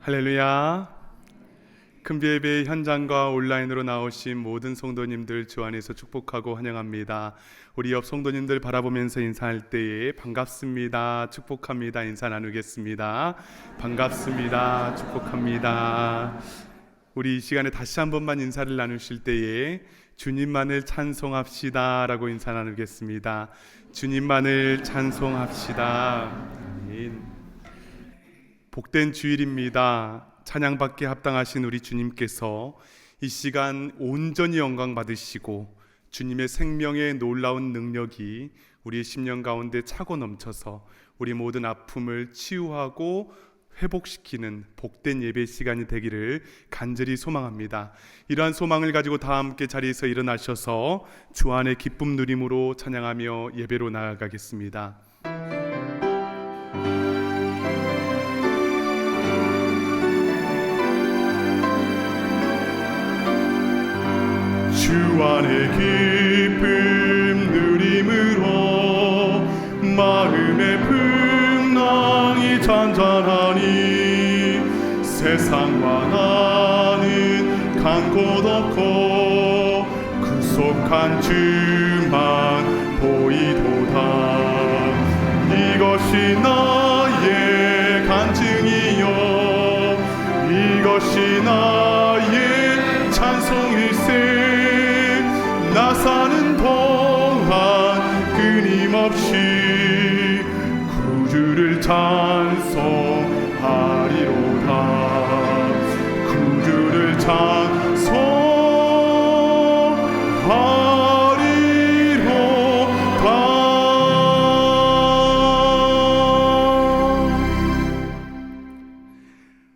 할렐루야. 큰비예배 현장과 온라인으로 나오신 모든 성도님들 주 안에서 축복하고 환영합니다. 우리 옆 성도님들 바라보면서 인사할 때에 반갑습니다, 축복합니다 인사 나누겠습니다. 반갑습니다, 축복합니다. 우리 이 시간에 다시 한 번만 인사를 나누실 때에 주님만을 찬송합시다 라고 인사 나누겠습니다. 주님만을 찬송합시다. 아멘. 복된 주일입니다. 찬양받기에 합당하신 우리 주님께서 이 시간 온전히 영광 받으시고 주님의 생명의 놀라운 능력이 우리의 심령 가운데 차고 넘쳐서 우리 모든 아픔을 치유하고 회복시키는 복된 예배 시간이 되기를 간절히 소망합니다. 이러한 소망을 가지고 다 함께 자리에서 일어나셔서 주 안의 기쁨 누림으로 찬양하며 예배로 나아가겠습니다. 주 안의 기쁨 누림으로 마음의 풍랑이 잔잔하니 세상과 나는 간 곳 없고 구속한 주만 보이도다. 이것이 나의 간증이요 이것이 나의 찬송일세. 나 사는 동안 끊임없이 구주를 찬송하리로다. 구주를 찬송하리로다.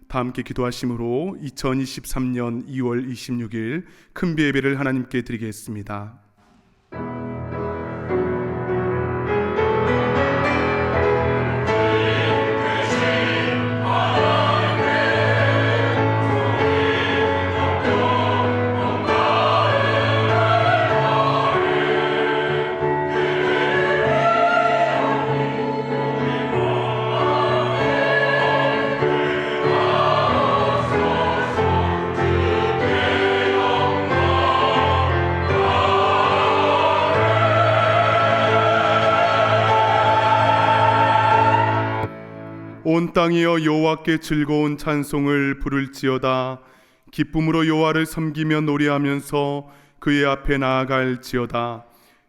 다 함께 기도하심으로 2023년 2월 26일 큰비예배를 하나님께 드리겠습니다. 온 땅이여 여호와께 즐거운 찬송을 부를지어다. 기쁨으로 여호와를 섬기며 노래하면서 그의 앞에 나아갈지어다.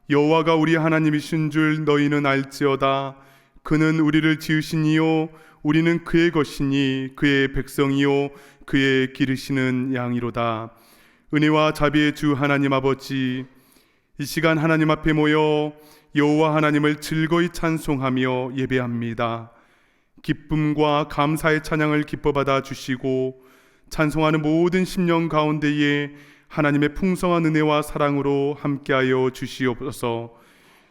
여호와가 우리 하나님이신 줄 너희는 알지어다. 그는 우리를 지으신 이요 우리는 그의 것이니 그의 백성이요 그의 기르시는 양이로다. 은혜와 자비의 주 하나님 아버지, 이 시간 하나님 앞에 모여 여호와 하나님을 즐거이 찬송하며 예배합니다. 기쁨과 감사의 찬양을 기뻐 받아 주시고 찬송하는 모든 심령 가운데에 하나님의 풍성한 은혜와 사랑으로 함께하여 주시옵소서.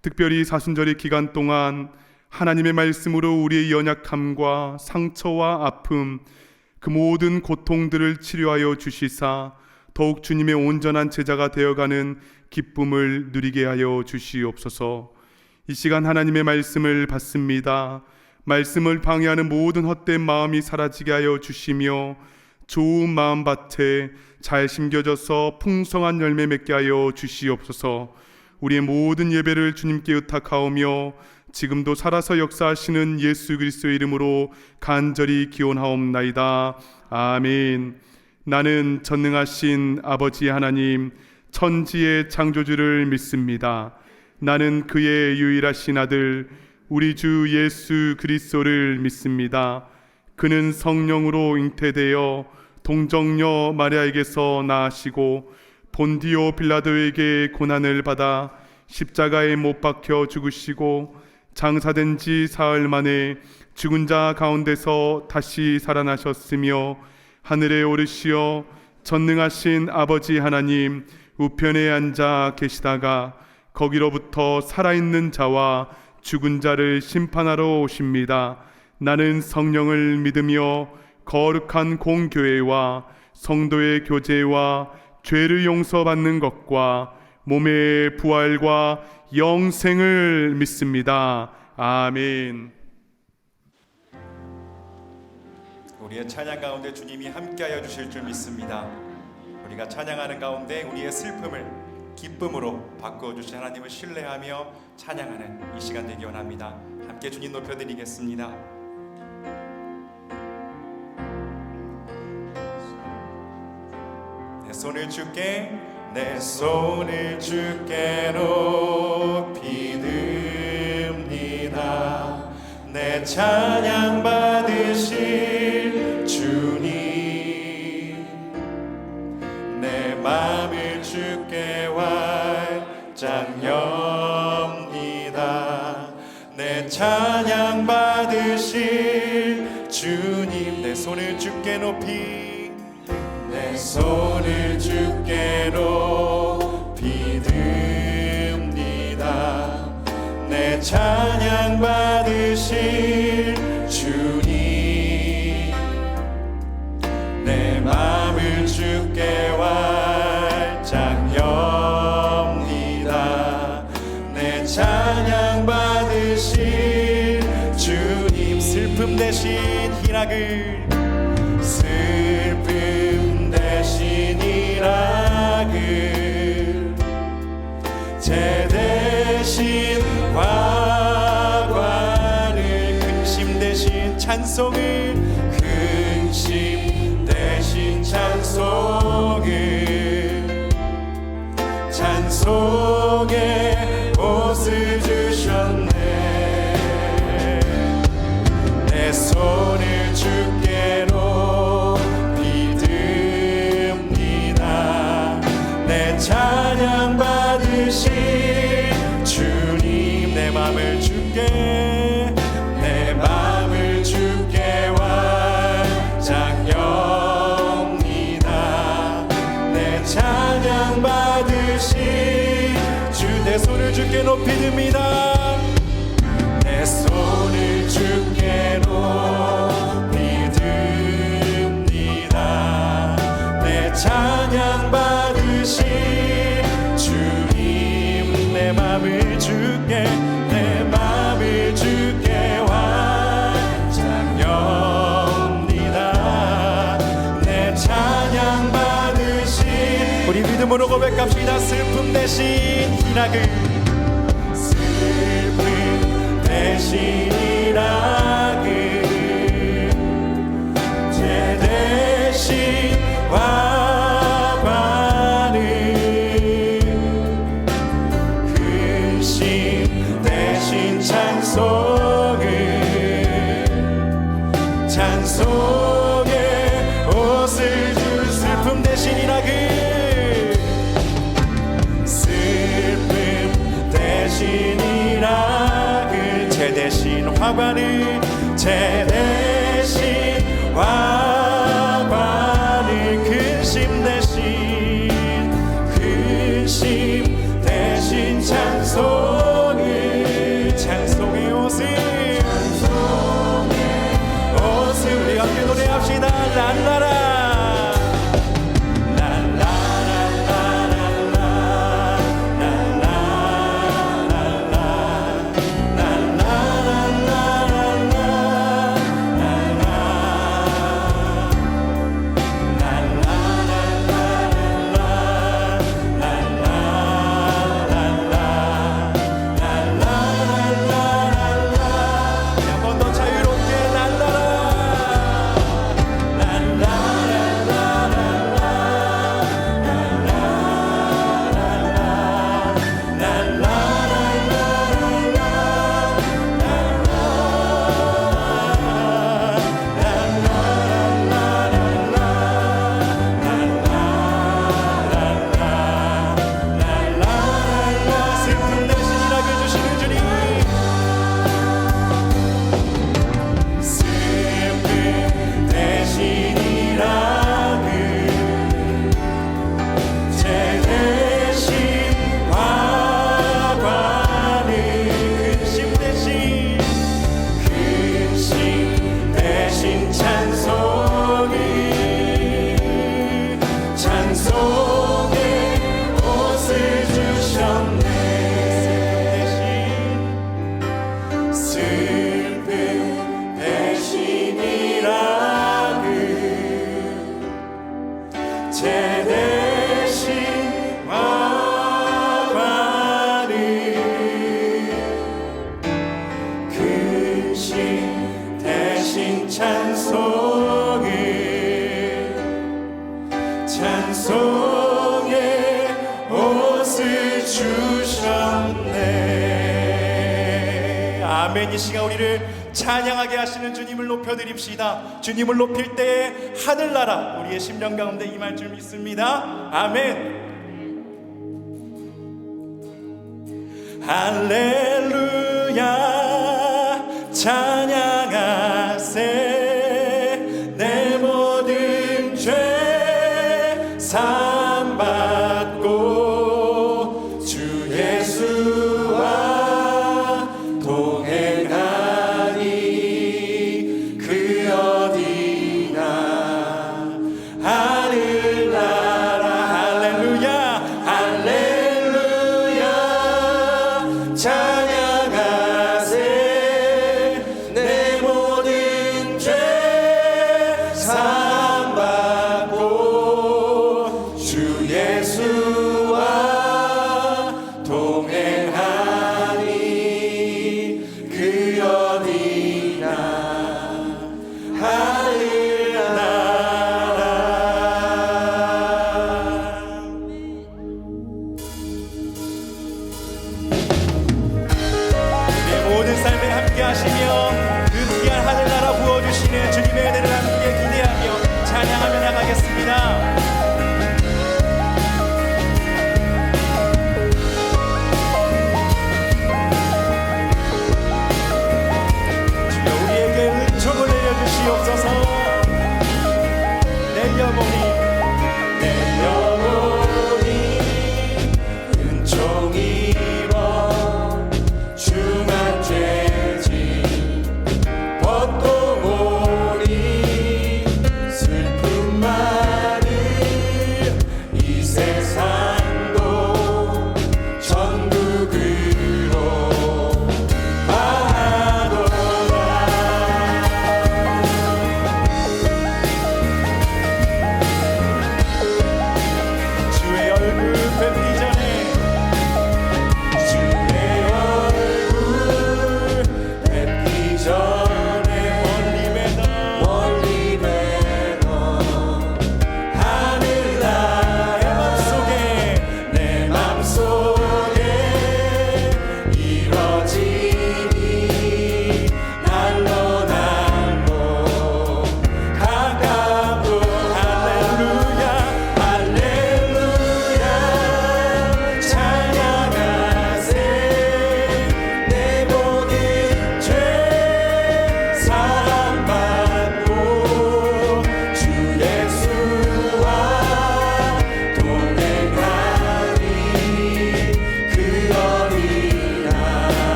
특별히 사순절의 기간 동안 하나님의 말씀으로 우리의 연약함과 상처와 아픔, 그 모든 고통들을 치료하여 주시사 더욱 주님의 온전한 제자가 되어가는 기쁨을 누리게 하여 주시옵소서. 이 시간 하나님의 말씀을 받습니다. 말씀을 방해하는 모든 헛된 마음이 사라지게 하여 주시며 좋은 마음밭에 잘 심겨져서 풍성한 열매 맺게 하여 주시옵소서. 우리의 모든 예배를 주님께 의탁하오며 지금도 살아서 역사하시는 예수 그리스도의 이름으로 간절히 기원하옵나이다. 아멘. 나는 전능하신 아버지 하나님 천지의 창조주를 믿습니다. 나는 그의 유일하신 아들 우리 주 예수 그리스도를 믿습니다. 그는 성령으로 잉태되어 동정녀 마리아에게서 나시고 본디오 빌라도에게 고난을 받아 십자가에 못 박혀 죽으시고 장사된 지 사흘 만에 죽은 자 가운데서 다시 살아나셨으며 하늘에 오르시어 전능하신 아버지 하나님 우편에 앉아 계시다가 거기로부터 살아있는 자와 죽은 자를 심판하러 오십니다. 나는 성령을 믿으며 거룩한 공교회와 성도의 교제와 죄를 용서받는 것과 몸의 부활과 영생을 믿습니다. 아멘. 우리의 찬양 가운데 주님이 함께하여 주실 줄 믿습니다. 우리가 찬양하는 가운데 우리의 슬픔을 기쁨으로 바꾸어 주신 하나님을 신뢰하며 찬양하는 이 시간 되기 원합니다. 함께 주님 높여드리겠습니다. 내 손을 주께, 내 손을 주께 높이 듭니다. 내 찬양 받으실 주님, 내 맘을 주께 활짝 엽니다. 내 찬양 받으실 주님, 내 손을 주께 높이, 내 손을 주께 높이 듭니다. 내 찬양 받으실 주님, 내 맘을 주께 활짝 엽니다. 내 찬양 받으실 주님, 슬픔 대신 희락을, 슬픔 대신 희락을, 죄 대신 화관을, 근심 대신 찬송을, 근심 대신 찬송을, 찬송의 옷을 주셨네. 내 손을 주께 높이 듭니다. 내 찬양 받으실 주님, 내 맘을 주께, 내 맘을 주께 활짝 엽니다. 내 찬양 받으실 주, 내 손을 주께 높이 듭니다. 내 손을 주께 높이 듭니다. 내 찬양 받으실 주님, 내 맘을 주께, 내 맘을 주께 활짝 엽니다. 내 찬양 받으실, 우리 믿음으로 고백합시다. 슬픔 대신 희락을, 슬픔 대신 희락을, 죄 대신 화관을, 근심 대신 찬송을, 찬송의 옷을 줄, 슬픔 대신 희락을, 슬픔 대신 희락을, 죄 대신 화관을, 죄 대신 화관을, 근심 대신, 근심 대신 찬송을, 찬송의 옷을, 찬송의 옷을, 우리 함께 노래합시다. 랄라라 주신 대신 찬송의 옷을 주셨네. 아멘. 이 시간 우리를 찬양하게 하시는 주님을 높여드립시다. 주님을 높일 때에 하늘나라 우리의 심령 가운데 임할 줄 믿습니다. 아멘. 할렐루야 찬양하세. 내 모든 죄 사함받고 주 예수와 동행하니 그 어디나 하늘나라. 할렐루야 할렐루야 찬양하세. 내 모든 죄 사함받고 주 예수와 동행하니 그 어디나 하늘나라. 내 모든 삶에 함께 하시며 그 귀한 하늘나라 부어주시는 주님의 은혜를 함께 기대하며 찬양하며 나가겠습니다. 주여 우리에게 은총을 내려주시옵소서. 내 영혼이 은총 입어 중한 죄짐 벗고 오리. 슬픔 많은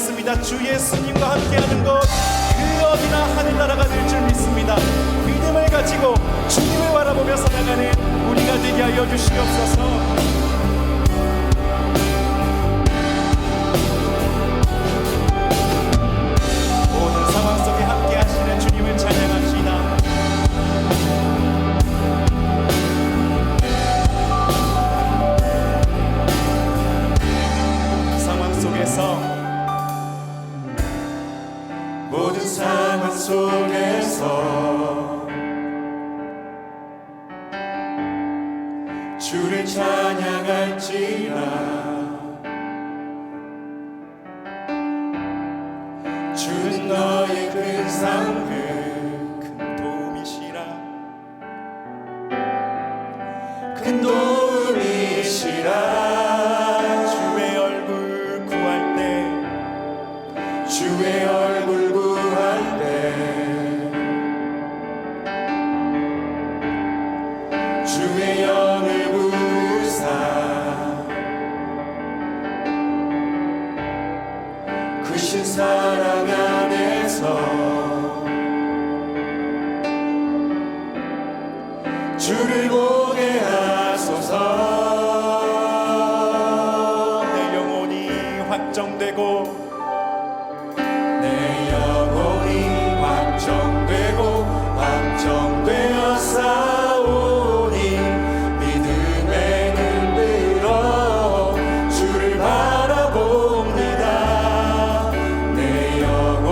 믿습니다. 주 예수님과 함께하는 것 그 어디나 하늘나라가 될 줄 믿습니다. 믿음을 가지고 주님을 바라보며 살아가는 우리가 되게 하여 주시옵소서. 모든 상황 속에 함께 하시는 주님을 찬양합시다. 상황 속에서 모든 상황 속에서 주를 찬양할지라. 주는 너의 큰 삶을 큰 도움이시라. 큰 도움이시라. 주의 얼굴 구할 때 주의 얼굴 구할 때 주의 영을 부으사 크신 사랑 안에서 주를 보게 하소서. 내 영혼이 확정되고 내 영혼이 확정되고 확정되어 싸우니 믿음의 눈으로 주를 바라봅니다. 내 영혼이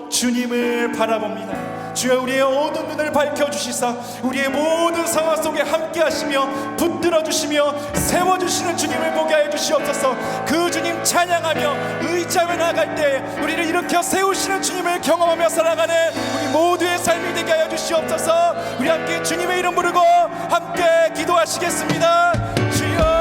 주님을 바라봅니다. 주여, 우리의 어두운 눈을 밝혀주시사 우리의 모든 상황 속에 함께 하시며 붙들어 주시며 세워주시는 주님을 보게 하여 주시옵소서. 그 주님 찬양하며 의지하며 나아갈 때 우리를 일으켜 세우시는 주님을 경험하며 살아가는 우리 모두의 삶이 되게 하여 주시옵소서. 우리 함께 주님의 이름 부르고 함께 기도하시겠습니다. 주여,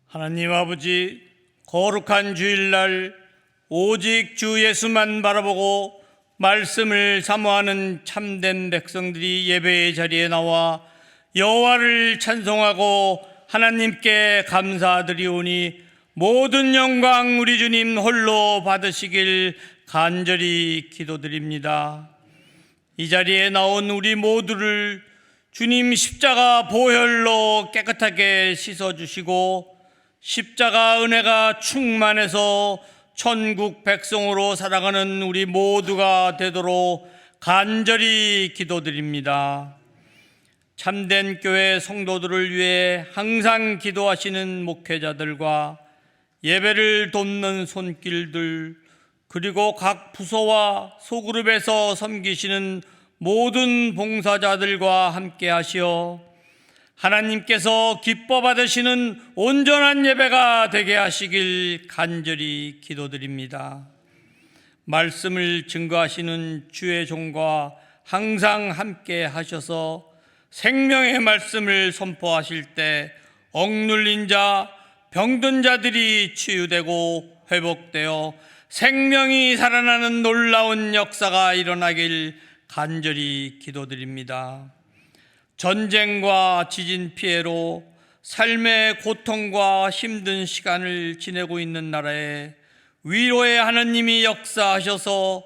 하나님 아버지, 거룩한 주일날 오직 주 예수만 바라보고 말씀을 사모하는 참된 백성들이 예배의 자리에 나와 여호와를 찬송하고 하나님께 감사드리오니 모든 영광 우리 주님 홀로 받으시길 간절히 기도드립니다. 이 자리에 나온 우리 모두를 주님 십자가 보혈로 깨끗하게 씻어주시고 십자가 은혜가 충만해서 천국 백성으로 살아가는 우리 모두가 되도록 간절히 기도드립니다. 참된 교회 성도들을 위해 항상 기도하시는 목회자들과 예배를 돕는 손길들, 그리고 각 부서와 소그룹에서 섬기시는 모든 봉사자들과 함께 하시어 하나님께서 기뻐 받으시는 온전한 예배가 되게 하시길 간절히 기도드립니다. 말씀을 증거하시는 주의 종과 항상 함께 하셔서 생명의 말씀을 선포하실 때 억눌린 자, 병든 자들이 치유되고 회복되어 생명이 살아나는 놀라운 역사가 일어나길 간절히 기도드립니다. 전쟁과 지진 피해로 삶의 고통과 힘든 시간을 지내고 있는 나라에 위로의 하나님이 역사하셔서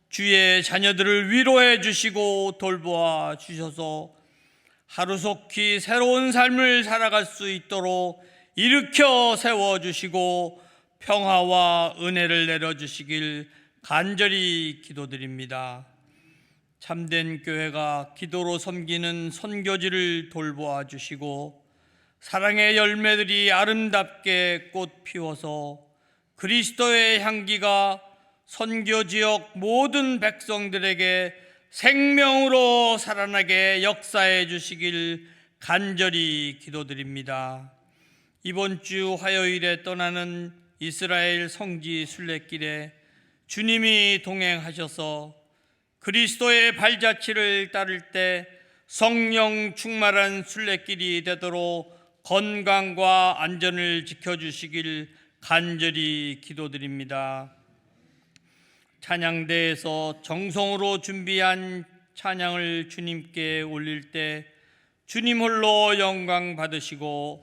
주의 자녀들을 위로해 주시고 돌보아 주셔서 하루속히 새로운 삶을 살아갈 수 있도록 일으켜 세워주시고 평화와 은혜를 내려주시길 간절히 기도드립니다. 참된 교회가 기도로 섬기는 선교지를 돌보아 주시고 사랑의 열매들이 아름답게 꽃 피워서 그리스도의 향기가 선교지역 모든 백성들에게 생명으로 살아나게 역사해 주시길 간절히 기도드립니다. 이번 주 화요일에 떠나는 이스라엘 성지 순례길에 주님이 동행하셔서 그리스도의 발자취를 따를 때 성령 충만한 순례길이 되도록 건강과 안전을 지켜주시길 간절히 기도드립니다. 찬양대에서 정성으로 준비한 찬양을 주님께 올릴 때 주님 홀로 영광 받으시고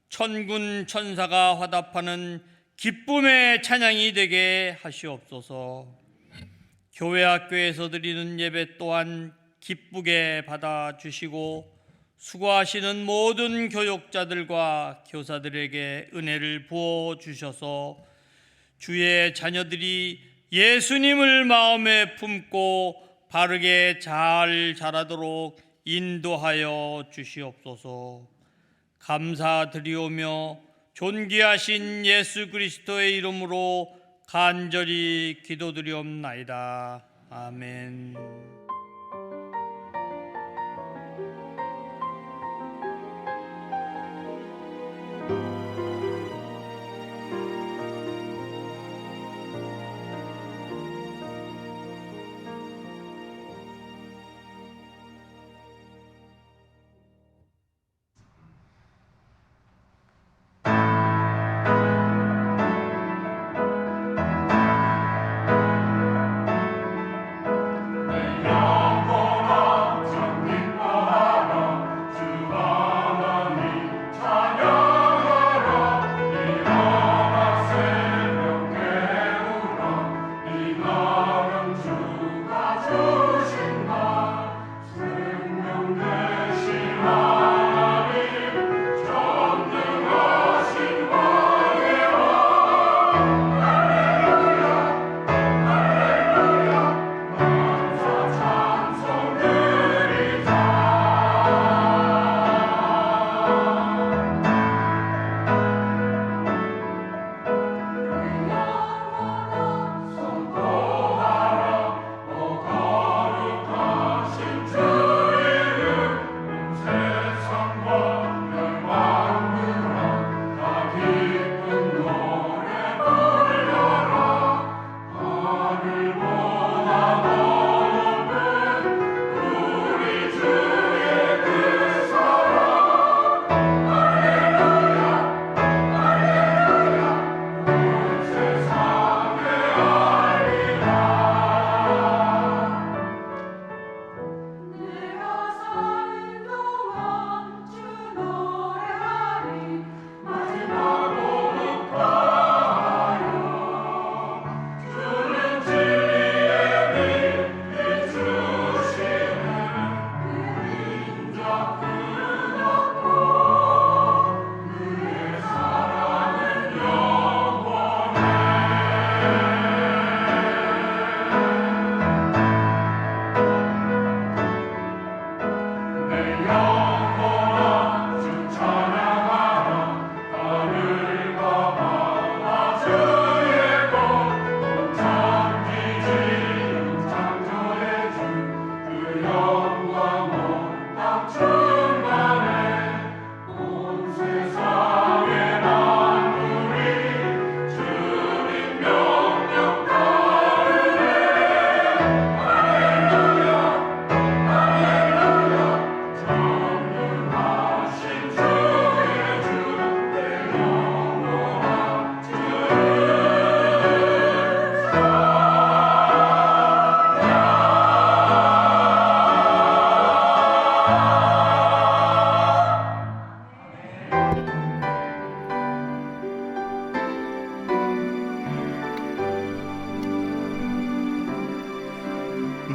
천군 천사가 화답하는 기쁨의 찬양이 되게 하시옵소서. 교회 학교에서 드리는 예배 또한 기쁘게 받아주시고 수고하시는 모든 교육자들과 교사들에게 은혜를 부어주셔서 주의 자녀들이 예수님을 마음에 품고 바르게 잘 자라도록 인도하여 주시옵소서. 감사드리오며 존귀하신 예수 그리스도의 이름으로 간절히 기도드리옵나이다. 아멘.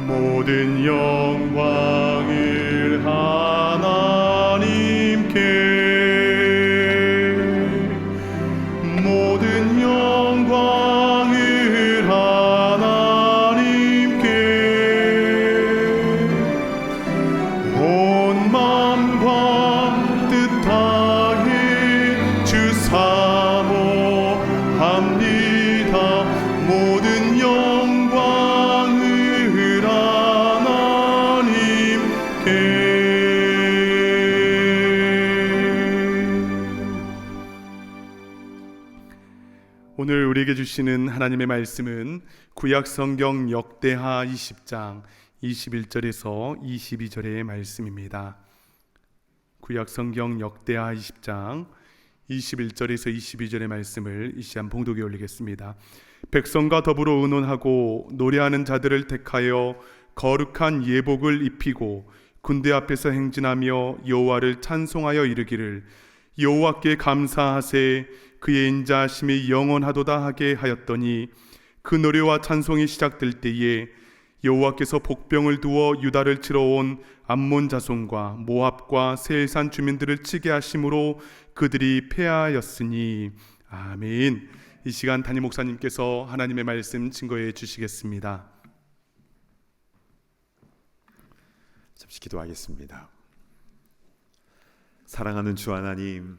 모든 영광을 하나님께, 모든 영광을 하나님께, 온 마음과 뜻 다해 주 사모합니다. 모든 영광을 하나님께. 오늘 우리에게 주시는 하나님의 말씀은 구약 성경 역대하 20장 21절에서 22절의 말씀입니다. 구약 성경 역대하 20장 21절에서 22절의 말씀을 이 시간 봉독에 올리겠습니다. 백성과 더불어 의논하고 노래하는 자들을 택하여 거룩한 예복을 입히고 군대 앞에서 행진하며 여호와를 찬송하여 이르기를 여호와께 감사하세 그의 인자하심이 영원하도다 하게 하였더니 그 노래와 찬송이 시작될 때에 여호와께서 복병을 두어 유다를 치러 온 암몬 자손과 모압과 세일산 주민들을 치게 하심으로 그들이 패하였으니. 아멘. 이 시간 담임 목사님께서 하나님의 말씀 증거해 주시겠습니다. 잠시 기도하겠습니다. 사랑하는 주 하나님,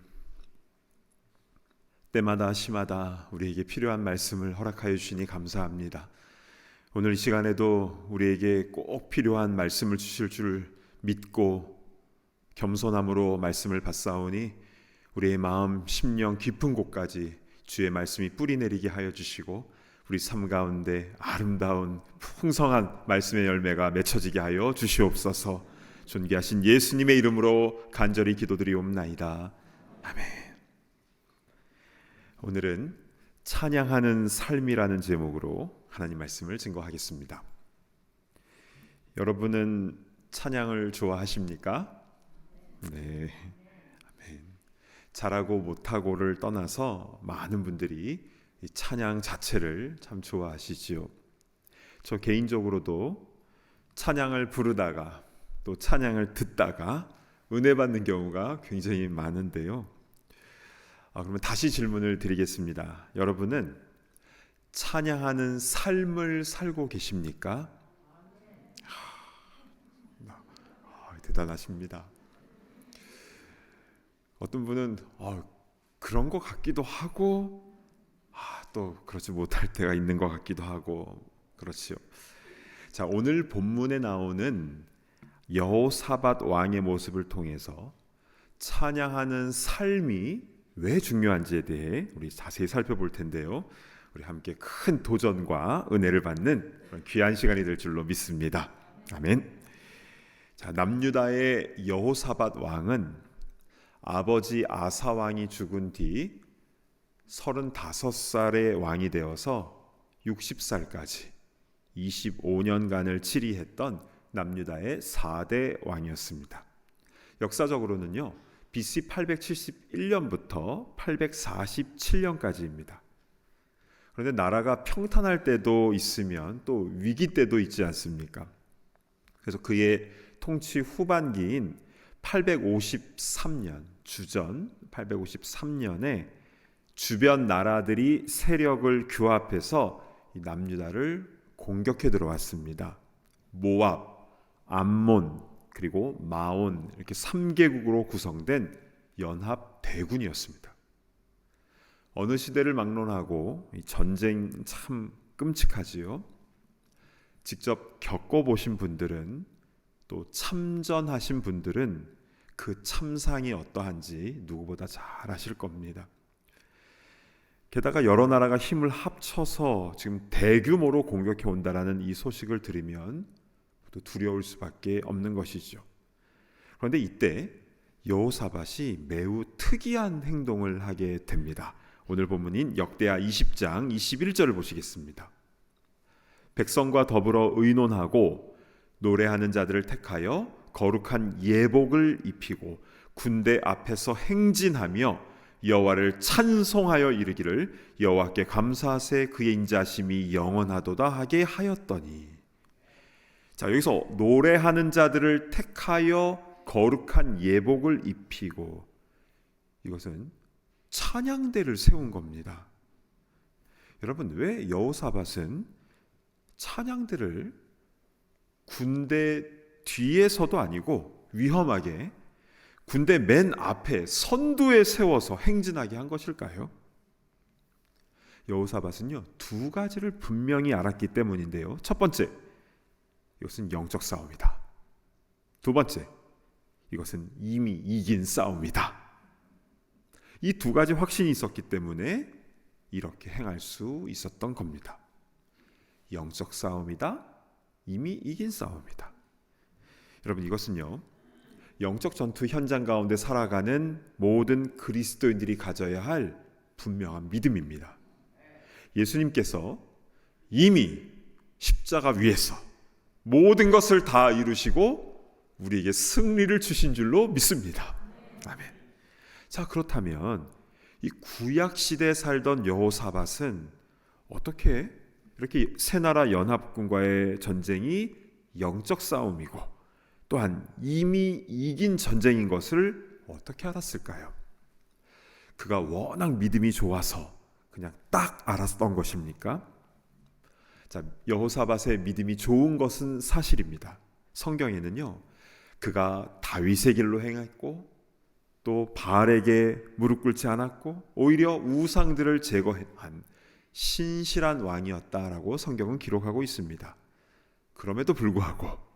때마다 시마다 우리에게 필요한 말씀을 허락하여 주시니 감사합니다. 오늘 이 시간에도 우리에게 꼭 필요한 말씀을 주실 줄 믿고 겸손함으로 말씀을 받사오니 우리의 마음, 심령 깊은 곳까지 주의 말씀이 뿌리내리게 하여 주시고 우리 삶 가운데 아름다운 풍성한 말씀의 열매가 맺혀지게 하여 주시옵소서. 존귀하신 예수님의 이름으로 간절히 기도드리옵나이다. 아멘. 오늘은 찬양하는 삶이라는 제목으로 하나님 말씀을 증거하겠습니다. 여러분은 찬양을 좋아하십니까? 네. 아멘. 잘하고 못하고를 떠나서 많은 분들이 이 찬양 자체를 참 좋아하시지요. 저 개인적으로도 찬양을 부르다가 또 찬양을 듣다가 은혜 받는 경우가 굉장히 많은데요. 그러면 다시 질문을 드리겠습니다. 여러분은 찬양하는 삶을 살고 계십니까? 대단하십니다. 어떤 분은 그런 것 같기도 하고 또 그렇지 못할 때가 있는 것 같기도 하고 그렇지요. 자, 오늘 본문에 나오는 여호사밧 왕의 모습을 통해서 찬양하는 삶이 왜 중요한지에 대해 우리 자세히 살펴볼 텐데요. 우리 함께 큰 도전과 은혜를 받는 그런 귀한 시간이 될 줄로 믿습니다. 아멘. 자, 남유다의 여호사밧 왕은 아버지 아사 왕이 죽은 뒤 35살의 왕이 되어서 60살까지 25년간을 치리했던 남유다의 4대 왕이었습니다. 역사적으로는요, BC 871년부터 847년까지입니다. 그런데 나라가 평탄할 때도 있으면 또 위기 때도 있지 않습니까? 그래서 그의 통치 후반기인 853년, 주전 853년에 주변 나라들이 세력을 규합해서 이 남유다를 공격해 들어왔습니다. 모압, 암몬, 그리고 마온 이렇게 3개국으로 구성된 연합 대군이었습니다. 어느 시대를 막론하고 이 전쟁 참 끔찍하지요. 직접 겪어보신 분들은 또 참전하신 분들은 그 참상이 어떠한지 누구보다 잘 아실 겁니다. 게다가 여러 나라가 힘을 합쳐서 지금 대규모로 공격해 온다라는 이 소식을 들으면 또 두려울 수밖에 없는 것이죠. 그런데 이때 여호사밧이 매우 특이한 행동을 하게 됩니다. 오늘 본문인 역대하 20장 21절을 보시겠습니다. 백성과 더불어 의논하고 노래하는 자들을 택하여 거룩한 예복을 입히고 군대 앞에서 행진하며 여호와를 찬송하여 이르기를 여호와께 감사하세 그의 인자하심이 영원하도다 하게 하였더니. 자, 여기서 노래하는 자들을 택하여 거룩한 예복을 입히고, 이것은 찬양대를 세운 겁니다. 여러분, 왜 여호사밧은 찬양대를 군대 뒤에서도 아니고 위험하게 군대 맨 앞에 선두에 세워서 행진하게 한 것일까요? 여호사밧은요, 두 가지를 분명히 알았기 때문인데요. 첫 번째, 이것은 영적 싸움이다. 두 번째, 이것은 이미 이긴 싸움이다. 이 두 가지 확신이 있었기 때문에 이렇게 행할 수 있었던 겁니다. 영적 싸움이다, 이미 이긴 싸움이다. 여러분, 이것은요, 영적 전투 현장 가운데 살아가는 모든 그리스도인들이 가져야 할 분명한 믿음입니다. 예수님께서 이미 십자가 위에서 모든 것을 다 이루시고 우리에게 승리를 주신 줄로 믿습니다. 아멘. 자, 그렇다면 이 구약 시대에 살던 여호사밧은 어떻게 이렇게 세 나라 연합군과의 전쟁이 영적 싸움이고 또한 이미 이긴 전쟁인 것을 어떻게 알았을까요? 그가 워낙 믿음이 좋아서 그냥 딱 알았던 것입니까? 자, 여호사밧의 믿음이 좋은 것은 사실입니다. 성경에는요, 그가 다윗의 길로 행했고 또 바알에게 무릎 꿇지 않았고 오히려 우상들을 제거한 신실한 왕이었다라고 성경은 기록하고 있습니다. 그럼에도 불구하고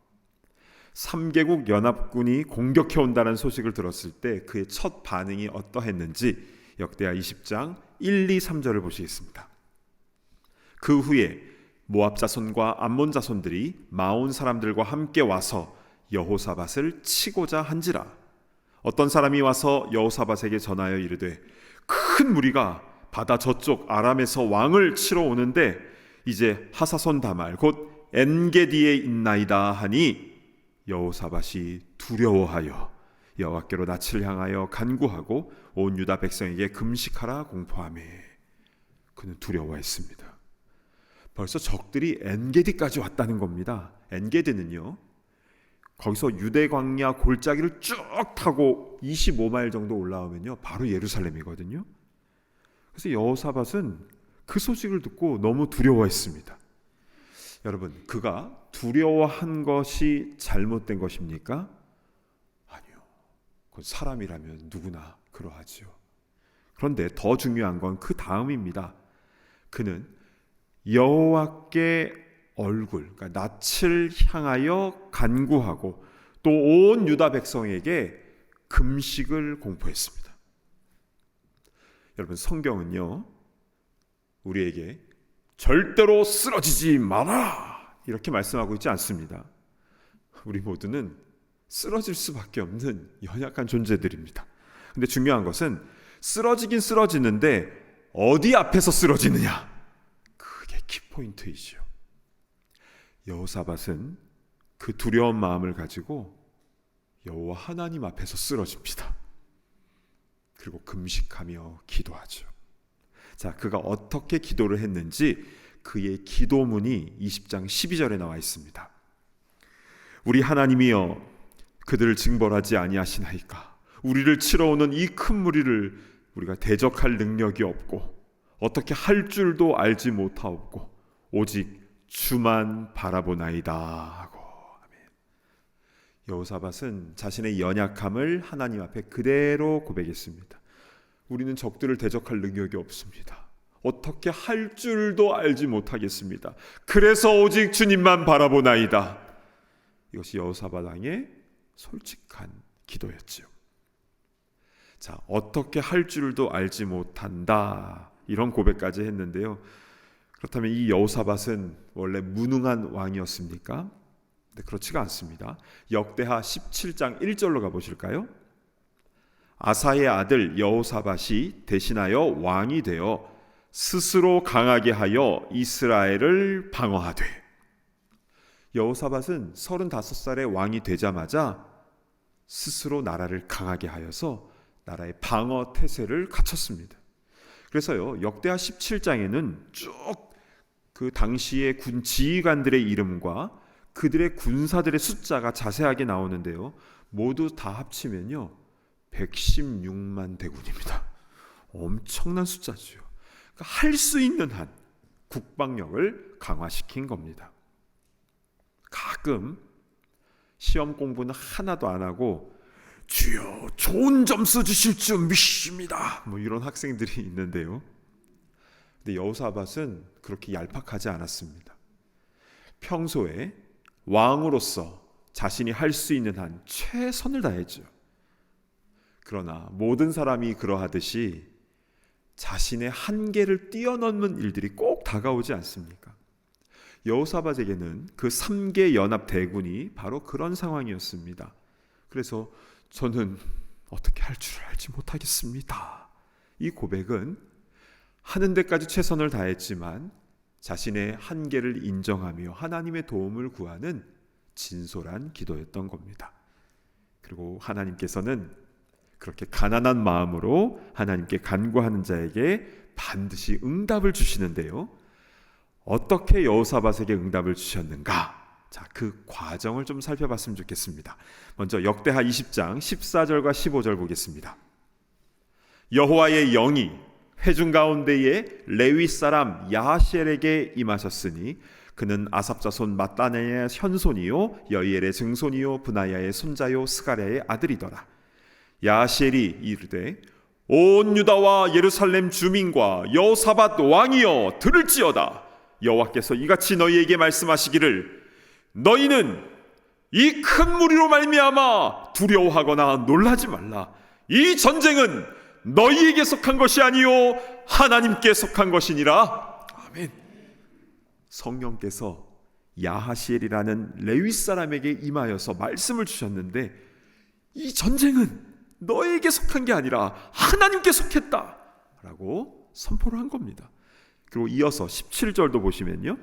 3개국 연합군이 공격해 온다는 소식을 들었을 때 그의 첫 반응이 어떠했는지 역대하 20장 1, 2, 3절을 보시겠습니다. 그 후에 모압 자손과 암몬 자손들이 마온 사람들과 함께 와서 여호사밧을 치고자 한지라. 어떤 사람이 와서 여호사밧에게 전하여 이르되 큰 무리가 바다 저쪽 아람에서 왕을 치러 오는데 이제 하사손 다말 곧 엔게디에 있나이다 하니 여호사밧이 두려워하여 여호와께로 낯을 향하여 간구하고 온 유다 백성에게 금식하라 공포하매. 그는 두려워했습니다. 벌써 적들이 엔게디까지 왔다는 겁니다. 엔게디는요, 거기서 유대 광야 골짜기를 쭉 타고 25마일 정도 올라오면요 바로 예루살렘이거든요. 그래서 여호사밧은 그 소식을 듣고 너무 두려워했습니다. 여러분, 그가 두려워한 것이 잘못된 것입니까? 아니요. 그건 사람이라면 누구나 그러하지요. 그런데 더 중요한 건 그 다음입니다. 그는 여호와께 얼굴, 그러니까 낯을 향하여 간구하고 또 온 유다 백성에게 금식을 공포했습니다. 여러분, 성경은요 우리에게 절대로 쓰러지지 마라 이렇게 말씀하고 있지 않습니다. 우리 모두는 쓰러질 수밖에 없는 연약한 존재들입니다. 근데 중요한 것은 쓰러지긴 쓰러지는데 어디 앞에서 쓰러지느냐, 그게 키포인트이죠. 여호사밧은 그 두려운 마음을 가지고 여호와 하나님 앞에서 쓰러집니다. 그리고 금식하며 기도하죠. 자, 그가 어떻게 기도를 했는지 그의 기도문이 20장 12절에 나와 있습니다. 우리 하나님이여, 그들을 징벌하지 아니하시나이까? 우리를 치러 오는 이 큰 무리를 우리가 대적할 능력이 없고 어떻게 할 줄도 알지 못하옵고 오직 주만 바라보나이다 하고. 아멘. 여호사밧은 자신의 연약함을 하나님 앞에 그대로 고백했습니다. 우리는 적들을 대적할 능력이 없습니다. 어떻게 할 줄도 알지 못하겠습니다. 그래서 오직 주님만 바라보나이다. 이것이 여호사밧 왕의 솔직한 기도였죠. 자, 어떻게 할 줄도 알지 못한다, 이런 고백까지 했는데요. 그렇다면 이 여호사밧은 원래 무능한 왕이었습니까? 네, 그렇지가 않습니다. 역대하 17장 1절로 가보실까요? 아사의 아들 여호사밧이 대신하여 왕이 되어 스스로 강하게 하여 이스라엘을 방어하되. 여호사밧은 35살의 왕이 되자마자 스스로 나라를 강하게 하여서 나라의 방어 태세를 갖췄습니다. 그래서요, 역대하 17장에는 쭉 그 당시의 군 지휘관들의 이름과 그들의 군사들의 숫자가 자세하게 나오는데요. 모두 다 합치면요 116만 대군입니다. 엄청난 숫자죠. 그러니까 할 수 있는 한 국방력을 강화시킨 겁니다. 가끔 시험 공부는 하나도 안 하고 주여 좋은 점수 주실 줄 믿습니다 뭐 이런 학생들이 있는데요. 근데 여호사밧은 그렇게 얄팍하지 않았습니다. 평소에 왕으로서 자신이 할 수 있는 한 최선을 다했죠. 그러나 모든 사람이 그러하듯이 자신의 한계를 뛰어넘는 일들이 꼭 다가오지 않습니까? 여호사밧에게는 그 3개 연합 대군이 바로 그런 상황이었습니다. 그래서 저는 어떻게 할 줄 알지 못하겠습니다. 이 고백은 하는 데까지 최선을 다했지만 자신의 한계를 인정하며 하나님의 도움을 구하는 진솔한 기도였던 겁니다. 그리고 하나님께서는 그렇게 가난한 마음으로 하나님께 간구하는 자에게 반드시 응답을 주시는데요. 어떻게 여호사밧에게 응답을 주셨는가? 자, 그 과정을 좀 살펴봤으면 좋겠습니다. 먼저 역대하 20장 14절과 15절 보겠습니다. 여호와의 영이 회중 가운데에 레위 사람 야하시엘에게 임하셨으니 그는 아삽 자손 mat단의 현손이요 여이엘의 증손이요 브나야의 손자요 스가랴의 아들이더라. 야하시엘이 이르되 온 유다와 예루살렘 주민과 여호사밧 왕이여 들을지어다. 여호와께서 이같이 너희에게 말씀하시기를 너희는 이 큰 무리로 말미암아 두려워하거나 놀라지 말라. 이 전쟁은 너희에게 속한 것이 아니요 하나님께 속한 것이니라. 아멘. 성령께서 야하시엘이라는 레위 사람에게 임하여서 말씀을 주셨는데 이 전쟁은 너에게 속한 게 아니라 하나님께 속했다 라고 선포를 한 겁니다. 그리고 이어서 17절도 보시면요,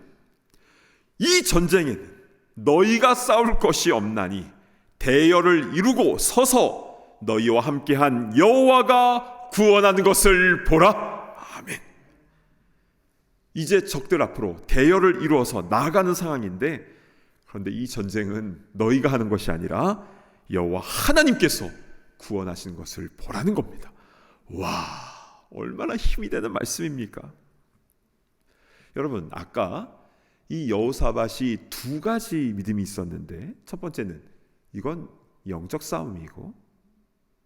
이 전쟁에는 너희가 싸울 것이 없나니 대열을 이루고 서서 너희와 함께한 여호와가 구원하는 것을 보라. 아멘. 이제 적들 앞으로 대열을 이루어서 나아가는 상황인데, 그런데 이 전쟁은 너희가 하는 것이 아니라 여호와 하나님께서 구원하신 것을 보라는 겁니다. 와, 얼마나 힘이 되는 말씀입니까? 여러분, 아까 이 여호사밧이 두 가지 믿음이 있었는데, 첫 번째는 이건 영적 싸움이고,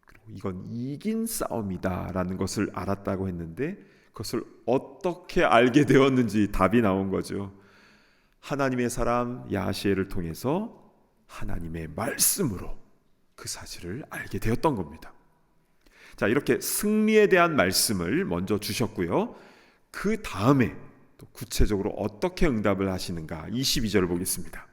그리고 이건 이긴 싸움이다라는 것을 알았다고 했는데, 그것을 어떻게 알게 되었는지 답이 나온 거죠. 하나님의 사람 야하시엘을 통해서 하나님의 말씀으로 그 사실을 알게 되었던 겁니다. 자, 이렇게 승리에 대한 말씀을 먼저 주셨고요. 그 다음에 또 구체적으로 어떻게 응답을 하시는가 22절을 보겠습니다.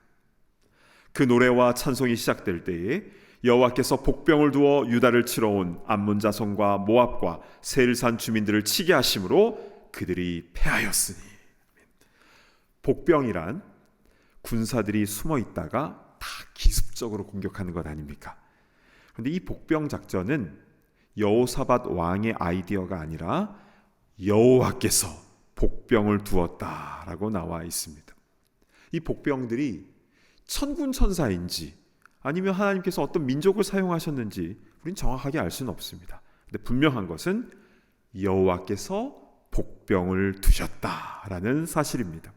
그 노래와 찬송이 시작될 때에 여호와께서 복병을 두어 유다를 치러 온 암몬 자손과 모압과 세일산 주민들을 치게 하심으로 그들이 패하였으니. 복병이란 군사들이 숨어 있다가 다 기습적으로 공격하는 것 아닙니까? 그런데 이 복병 작전은 여호사밧 왕의 아이디어가 아니라 여호와께서 복병을 두었다라고 나와 있습니다. 이 복병들이 천군 천사인지 아니면 하나님께서 어떤 민족을 사용하셨는지 우린 정확하게 알 수는 없습니다. 근데 분명한 것은 여호와께서 복병을 두셨다라는 사실입니다.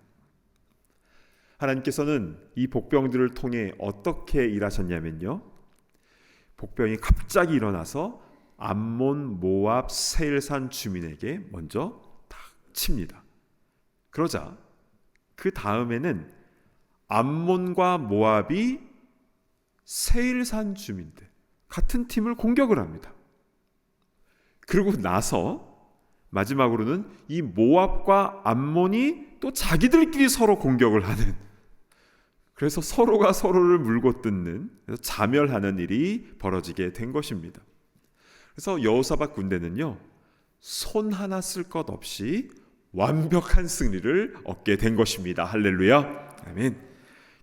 하나님께서는 이 복병들을 통해 어떻게 일하셨냐면요, 복병이 갑자기 일어나서 암몬, 모압, 세일산 주민에게 먼저 딱 칩니다. 그러자 그 다음에는 암몬과 모압이 세일산 주민들 같은 팀을 공격을 합니다. 그리고 나서 마지막으로는 이 모압과 암몬이 또 자기들끼리 서로 공격을 하는, 그래서 서로가 서로를 물고 뜯는, 그래서 자멸하는 일이 벌어지게 된 것입니다. 그래서 여호사밧 군대는요, 손 하나 쓸 것 없이 완벽한 승리를 얻게 된 것입니다. 할렐루야. 아멘.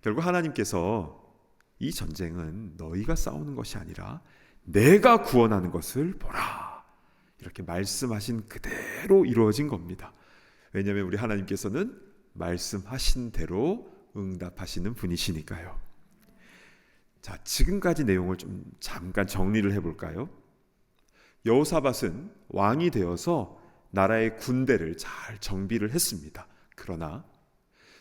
결국 하나님께서 이 전쟁은 너희가 싸우는 것이 아니라 내가 구원하는 것을 보라, 이렇게 말씀하신 그대로 이루어진 겁니다. 왜냐하면 우리 하나님께서는 말씀하신 대로 응답하시는 분이시니까요. 자, 지금까지 내용을 좀 잠깐 정리를 해볼까요? 여호사밧은 왕이 되어서 나라의 군대를 잘 정비를 했습니다. 그러나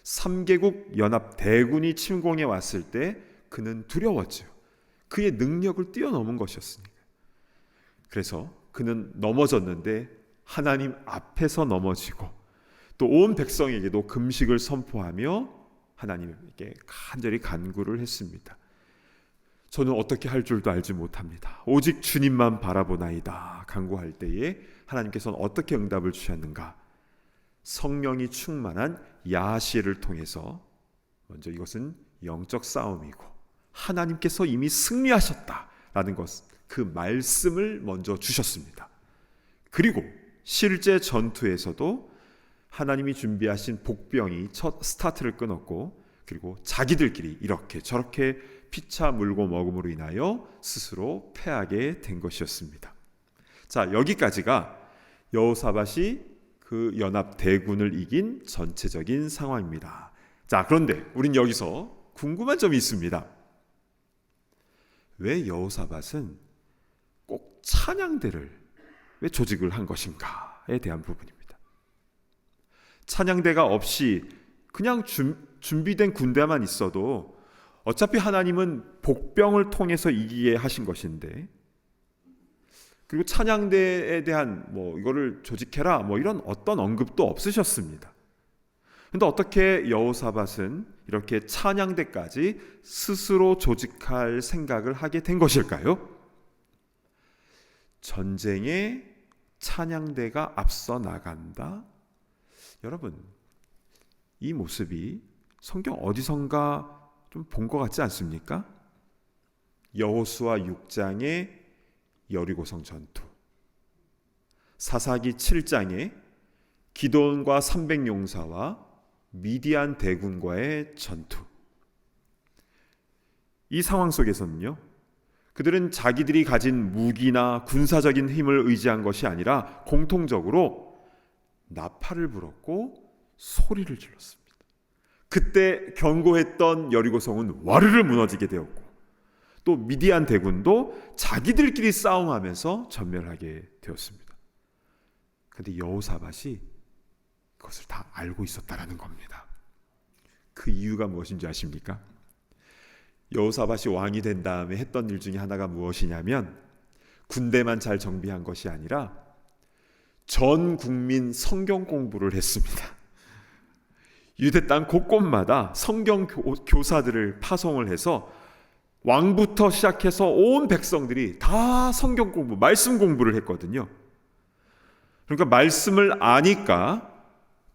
3개국 연합 대군이 침공해 왔을 때 그는 두려웠죠. 그의 능력을 뛰어넘은 것이었으니까. 그래서 그는 넘어졌는데 하나님 앞에서 넘어지고 또 온 백성에게도 금식을 선포하며 하나님에게 간절히 간구를 했습니다. 저는 어떻게 할 줄도 알지 못합니다. 오직 주님만 바라보나이다. 간구할 때에 하나님께서는 어떻게 응답을 주셨는가? 성령이 충만한 야시를 통해서 먼저 이것은 영적 싸움이고 하나님께서 이미 승리하셨다라는 것, 그 말씀을 먼저 주셨습니다. 그리고 실제 전투에서도 하나님이 준비하신 복병이 첫 스타트를 끊었고 그리고 자기들끼리 이렇게 저렇게 피차 물고 먹음으로 인하여 스스로 패하게 된 것이었습니다. 자, 여기까지가 여호사밧이 그 연합 대군을 이긴 전체적인 상황입니다. 자, 그런데 우린 여기서 궁금한 점이 있습니다. 왜 여호사밧은 꼭 찬양대를 왜 조직을 한 것인가에 대한 부분입니다. 찬양대가 없이 그냥 준비된 군대만 있어도 어차피 하나님은 복병을 통해서 이기게 하신 것인데, 그리고 찬양대에 대한 이거를 조직해라 이런 어떤 언급도 없으셨습니다. 그런데 어떻게 여호사밧은 이렇게 찬양대까지 스스로 조직할 생각을 하게 된 것일까요? 전쟁에 찬양대가 앞서 나간다? 여러분, 이 모습이 성경 어디선가 좀 본 것 같지 않습니까? 여호수아 6장의 여리고성 전투, 사사기 7장의 기드온과 300용사와 미디안 대군과의 전투. 이 상황 속에서는요, 그들은 자기들이 가진 무기나 군사적인 힘을 의지한 것이 아니라 공통적으로 나팔을 불었고 소리를 질렀습니다. 그때 견고했던 여리고성은 와르르 무너지게 되었고 또 미디안 대군도 자기들끼리 싸움하면서 전멸하게 되었습니다. 그런데 여호사밧이 그것을 다 알고 있었다라는 겁니다. 그 이유가 무엇인지 아십니까? 여호사밧이 왕이 된 다음에 했던 일 중에 하나가 무엇이냐면 군대만 잘 정비한 것이 아니라 전 국민 성경 공부를 했습니다. 유대 땅 곳곳마다 성경 교사들을 파송을 해서 왕부터 시작해서 온 백성들이 다 성경 공부, 말씀 공부를 했거든요. 그러니까 말씀을 아니까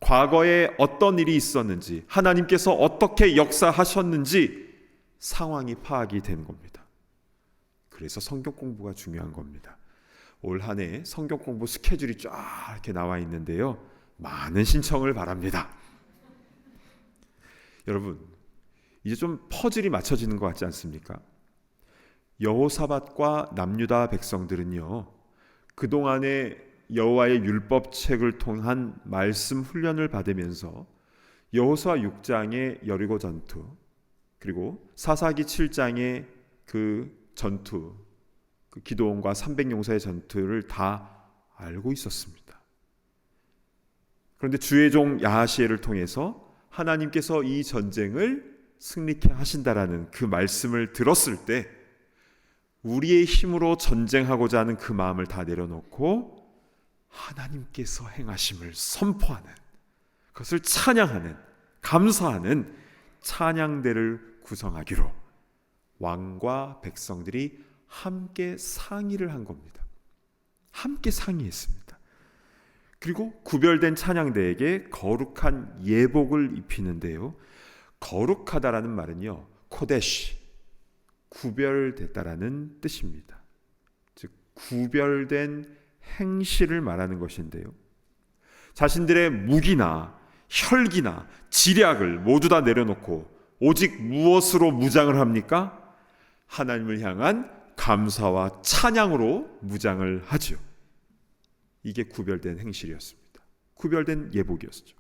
과거에 어떤 일이 있었는지, 하나님께서 어떻게 역사하셨는지 상황이 파악이 되는 겁니다. 그래서 성경 공부가 중요한 겁니다. 올 한 해 성경 공부 스케줄이 쫙 이렇게 나와 있는데요, 많은 신청을 바랍니다. 여러분, 이제 좀 퍼즐이 맞춰지는 것 같지 않습니까? 여호사밧과 남유다 백성들은요, 그동안에 여호와의 율법책을 통한 말씀 훈련을 받으면서 여호수아 6장의 여리고 전투, 그리고 사사기 7장의 그 전투, 그 기드온과 300용사의 전투를 다 알고 있었습니다. 그런데 주의 종 야하시엘을 통해서 하나님께서 이 전쟁을 승리케 하신다라는 그 말씀을 들었을 때 우리의 힘으로 전쟁하고자 하는 그 마음을 다 내려놓고 하나님께서 행하심을 선포하는, 그것을 찬양하는, 감사하는 찬양대를 구성하기로 왕과 백성들이 함께 상의를 한 겁니다. 함께 상의했습니다. 그리고 구별된 찬양대에게 거룩한 예복을 입히는데요, 거룩하다라는 말은요, 코데시, 구별됐다라는 뜻입니다. 즉 구별된 행실을 말하는 것인데요, 자신들의 무기나 혈기나 지략을 모두 다 내려놓고 오직 무엇으로 무장을 합니까? 하나님을 향한 감사와 찬양으로 무장을 하죠. 이게 구별된 행실이었습니다. 구별된 예복이었죠.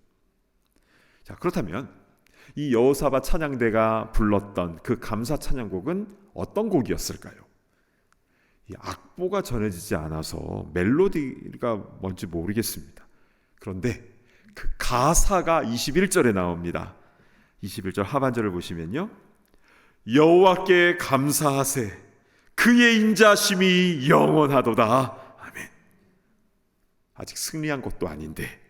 자, 그렇다면 이 여호사밧 찬양대가 불렀던 그 감사 찬양곡은 어떤 곡이었을까요? 이 악보가 전해지지 않아서 멜로디가 뭔지 모르겠습니다. 그런데 그 가사가 21절에 나옵니다. 21절 하반절을 보시면요, 여호와께 감사하세, 그의 인자심이 영원하도다. 아멘. 아직 승리한 것도 아닌데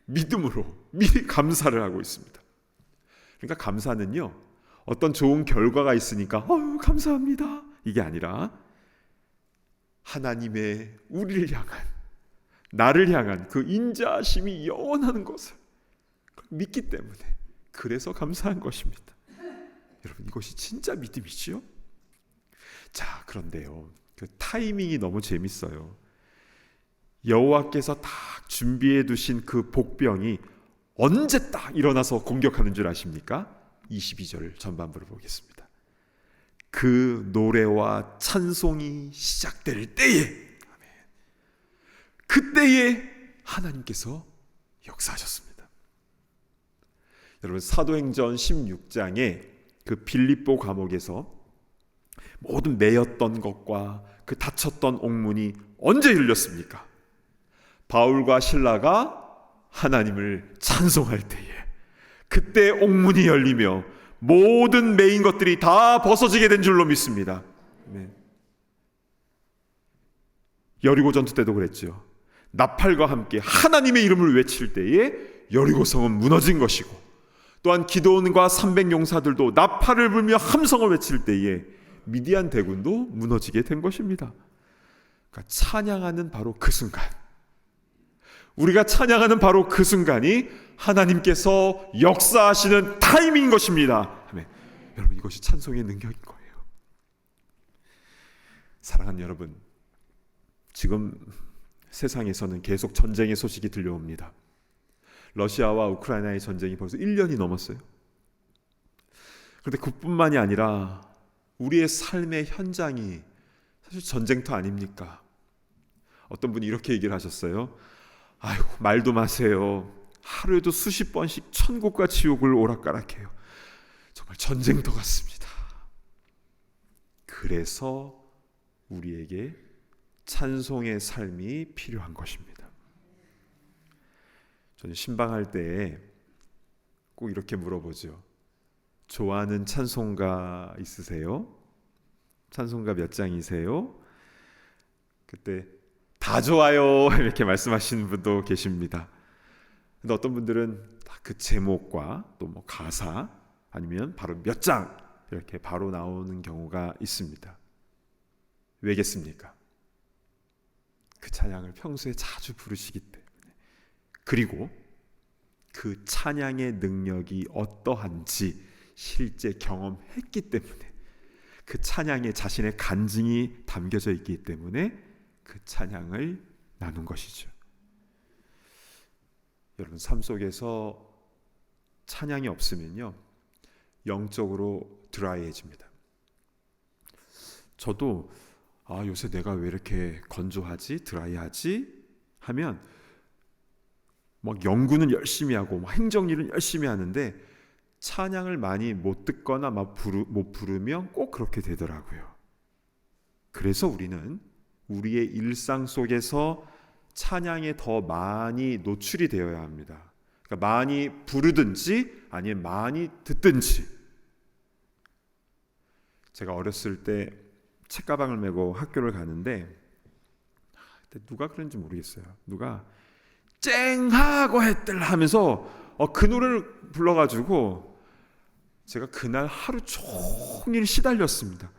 믿음으로 미리 감사를 하고 있습니다. 그러니까 감사는요, 어떤 좋은 결과가 있으니까 감사합니다, 이게 아니라 하나님의 우리를 향한, 나를 향한 그 인자하심이 영원하는 것을 믿기 때문에, 그래서 감사한 것입니다. 여러분, 이것이 진짜 믿음이지요? 자, 그런데요, 그 타이밍이 너무 재밌어요. 여호와께서 딱 준비해 두신 그 복병이 언제 딱 일어나서 공격하는 줄 아십니까? 22절 전반부를 보겠습니다. 그 노래와 찬송이 시작될 때에, 아멘, 그때에 하나님께서 역사하셨습니다. 여러분, 사도행전 16장에 그 빌립보 감옥에서 모든 매였던 것과 그 닫혔던 옥문이 언제 열렸습니까? 바울과 실라가 하나님을 찬송할 때에, 그때 옥문이 열리며 모든 매인 것들이 다 벗어지게 된 줄로 믿습니다. 네. 여리고 전투 때도 그랬죠. 나팔과 함께 하나님의 이름을 외칠 때에 여리고성은 무너진 것이고, 또한 기드온과 300용사들도 나팔을 불며 함성을 외칠 때에 미디안 대군도 무너지게 된 것입니다. 그러니까 찬양하는 바로 그 순간, 우리가 찬양하는 바로 그 순간이 하나님께서 역사하시는 타이밍인 것입니다. 아멘. 여러분, 이것이 찬송의 능력인 거예요. 사랑하는 여러분, 지금 세상에서는 계속 전쟁의 소식이 들려옵니다. 러시아와 우크라이나의 전쟁이 벌써 1년이 넘었어요. 그런데 그뿐만이 아니라 우리의 삶의 현장이 사실 전쟁터 아닙니까? 어떤 분이 이렇게 얘기를 하셨어요. 아이고, 말도 마세요. 하루에도 수십 번씩 천국과 지옥을 오락가락해요. 정말 전쟁터 같습니다. 그래서 우리에게 찬송의 삶이 필요한 것입니다. 저는 신방할 때 꼭 이렇게 물어보죠. 좋아하는 찬송가 있으세요? 찬송가 몇 장이세요? 그때 다 좋아요 이렇게 말씀하시는 분도 계십니다. 근데 어떤 분들은 그 제목과 또 뭐 가사 아니면 바로 몇 장 이렇게 바로 나오는 경우가 있습니다. 왜겠습니까? 그 찬양을 평소에 자주 부르시기 때문에, 그리고 그 찬양의 능력이 어떠한지 실제 경험했기 때문에, 그 찬양에 자신의 간증이 담겨져 있기 때문에 그 찬양을 나눈 것이죠. 여러분, 삶 속에서 찬양이 없으면요, 영적으로 드라이해집니다. 저도 요새 내가 왜 이렇게 건조하지, 드라이하지 하면 막 연구는 열심히 하고 막 행정일은 열심히 하는데 찬양을 많이 못 듣거나 못 부르면 꼭 그렇게 되더라고요. 그래서 우리는 우리의 일상 속에서 찬양에 더 많이 노출이 되어야 합니다. 그러니까 많이 부르든지 아니면 많이 듣든지. 제가 어렸을 때 책가방을 메고 학교를 가는데 누가 그런지 모르겠어요. 누가 쨍하고 했들 하면서 그 노래를 불러가지고 제가 그날 하루 종일 시달렸습니다.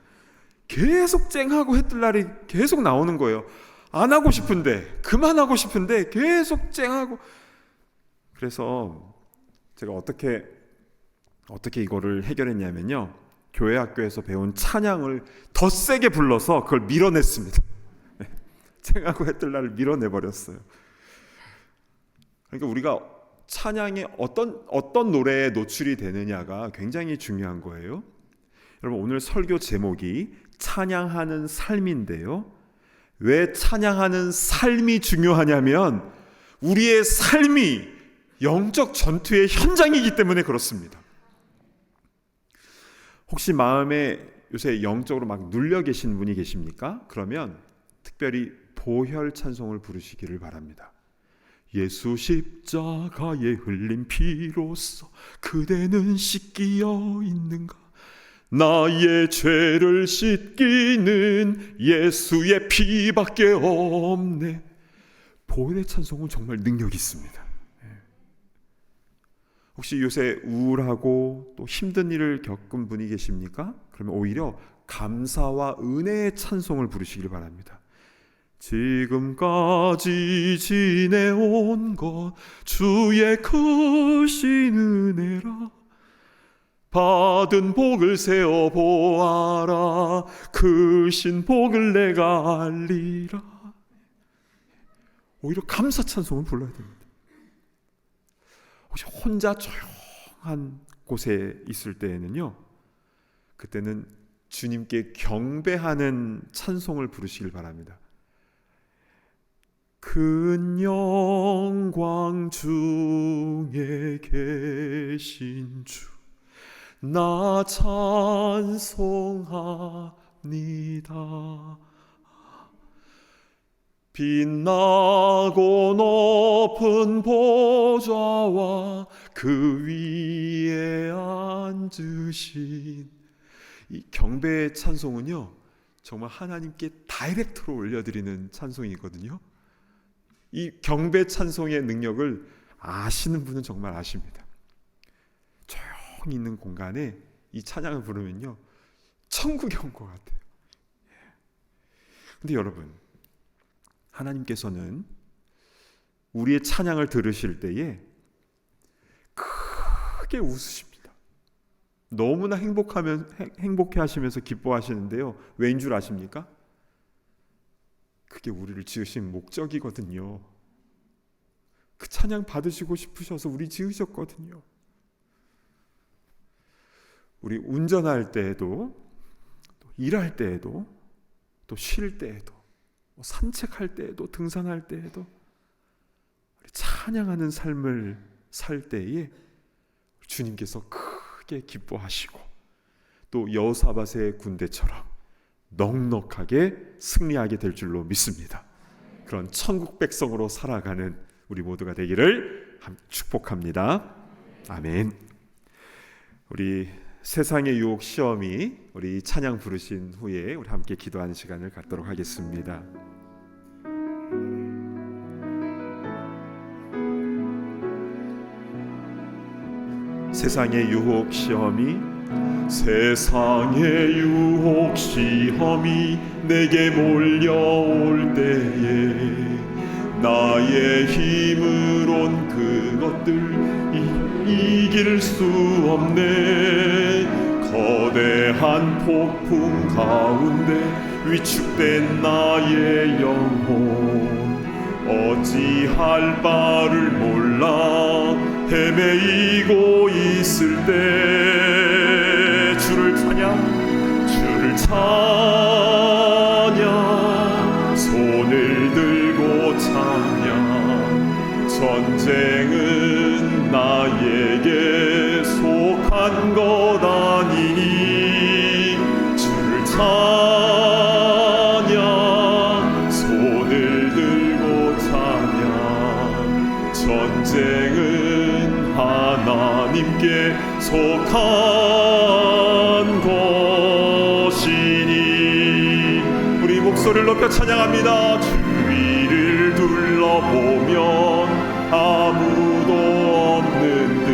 계속 쨍하고 했들 날이 계속 나오는 거예요. 안 하고 싶은데, 그만하고 싶은데 계속 쨍하고. 그래서 제가 어떻게 이거를 해결했냐면요, 교회 학교에서 배운 찬양을 더 세게 불러서 그걸 밀어냈습니다. 쨍하고 했들 날을 밀어내버렸어요. 그러니까 우리가 찬양에 어떤 노래에 노출이 되느냐가 굉장히 중요한 거예요. 여러분, 오늘 설교 제목이 찬양하는 삶인데요, 왜 찬양하는 삶이 중요하냐면 우리의 삶이 영적 전투의 현장이기 때문에 그렇습니다. 혹시 마음에 요새 영적으로 막 눌려 계신 분이 계십니까? 그러면 특별히 보혈 찬송을 부르시기를 바랍니다. 예수 십자가에 흘린 피로써 그대는 씻기어 있는가? 나의 죄를 씻기는 예수의 피밖에 없네. 보혈의 찬송은 정말 능력이 있습니다. 혹시 요새 우울하고 또 힘든 일을 겪은 분이 계십니까? 그러면 오히려 감사와 은혜의 찬송을 부르시길 바랍니다. 지금까지 지내온 것 주의 크신 은혜라. 받은 복을 세어 보아라. 크신 복을 내가 알리라. 오히려 감사 찬송을 불러야 됩니다. 혹시 혼자 조용한 곳에 있을 때에는요, 그때는 주님께 경배하는 찬송을 부르시길 바랍니다. 큰 영광 중에 계신 주, 나 찬송합니다. 빛나고 높은 보좌와 그 위에 앉으신 이 경배의 찬송은요, 정말 하나님께 다이렉트로 올려드리는 찬송이거든요. 이 경배 찬송의 능력을 아시는 분은 정말 아십니다. 조용히 있는 공간에 이 찬양을 부르면요, 천국에 온 것 같아요. 근데 여러분, 하나님께서는 우리의 찬양을 들으실 때에 크게 웃으십니다. 너무나 행복해 하시면서 기뻐하시는데요, 왜인 줄 아십니까? 그게 우리를 지으신 목적이거든요. 그 찬양 받으시고 싶으셔서 우리 지으셨거든요. 우리 운전할 때에도, 또 일할 때에도, 또 쉴 때에도, 산책할 때에도, 등산할 때에도 우리 찬양하는 삶을 살 때에 주님께서 크게 기뻐하시고 또 여호사밧의 군대처럼 넉넉하게 승리하게 될 줄로 믿습니다. 그런 천국 백성으로 살아가는 우리 모두가 되기를 축복합니다. 아멘. 우리 세상의 유혹 시험이 우리 찬양 부르신 후에 우리 함께 기도하는 시간을 갖도록 하겠습니다. 세상의 유혹 시험이 내게 몰려올 때에 나의 힘으론 그것들 이길 수 없네. 거대한 폭풍 가운데 위축된 나의 영혼 어찌할 바를 몰라 헤매이고 있을 때 주를 찬양 손을 들고 찬양 전쟁은 나에게 속한 것 아니니 주를 찬양 손을 들고 찬양 전쟁은 하나님께 속한 것이니 우리 목소리를 높여 찬양합니다. 주위를 둘러보면 아무도 없는 듯